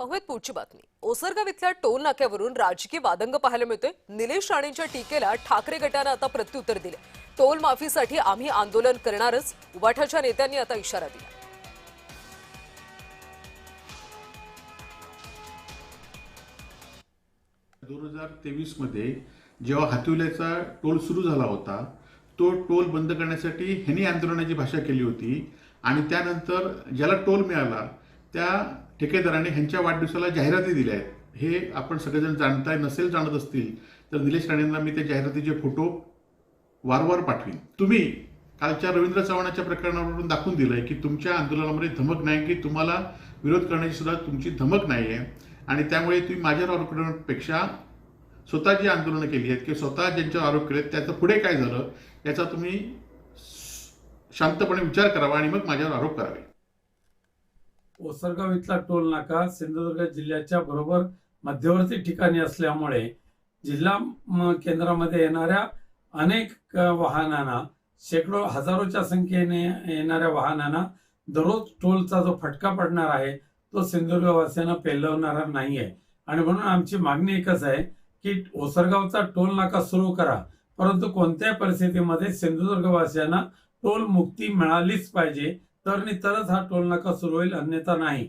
पाहूयात पुढची बातमी। ओसरगाव इथल्या टोल नाक्यावरून राजकीय वादंग पाहायला मिळतोय। निलेश राणेंच्या टीकेला ठाकरे गटानं आता प्रत्युत्तर दिले। टोल माफीसाठी आम्ही आंदोलन करणारच, उबाठाच्या नेत्यांनी आता इशारा दिला। 2023 मध्ये जेव्हा हातविल्याचा टोल सुरू झाला होता, तो टोल बंद करण्यासाठी ह्यांनी आंदोलनाची भाषा केली होती आणि त्यानंतर ज्याला टोल मिळाला त्या ठेकेदाराने ह्यांच्या वाढदिवसाला जाहिराती दिल्या आहेत। हे आपण सगळेजण जाणताय, नसेल जाणत असतील तर निलेश राणेंना मी त्या जाहिरातीचे फोटो वारंवार पाठवीन। तुम्ही कालच्या रवींद्र चव्हाणांच्या प्रकरणावरून दाखवून दिलंय की तुमच्या आंदोलनामध्ये धमक नाही, की तुम्हाला विरोध करण्याची सुद्धा तुमची धमक नाही आहे आणि त्यामुळे तुम्ही माझ्यावर आरोप करण्यापेक्षा स्वतः जी आंदोलनं केली आहेत किंवा स्वतः ज्यांच्यावर आरोप केलेत त्याचं पुढे काय झालं याचा तुम्ही शांतपणे विचार करावा आणि मग माझ्यावर आरोप करावे। ओसरगाव इथला टोल नाका सिंधुदुर्ग जिल्ह्याच्या बरोबर मध्यवर्ती ठिकाणी असल्यामुळे जिल्हा केंद्रामध्ये येणाऱ्या अनेक वाहनांना, शेकडो हजारोच्या संख्येने येणाऱ्या वाहनांना दररोज टोलचा जो फटका पडणार आहे तो सिंधुदुर्गवासियांना पेलवणारा नाहीये आणि म्हणून आमची मागणी एकच आहे की ओसरगावचा टोल नाका सुरू करा, परंतु कोणत्याही परिस्थितीमध्ये सिंधुदुर्गवासियांना टोल मुक्ती मिळालीच पाहिजे, तरच हा टोल नाका सुरू होईल, अन्यथा नाही।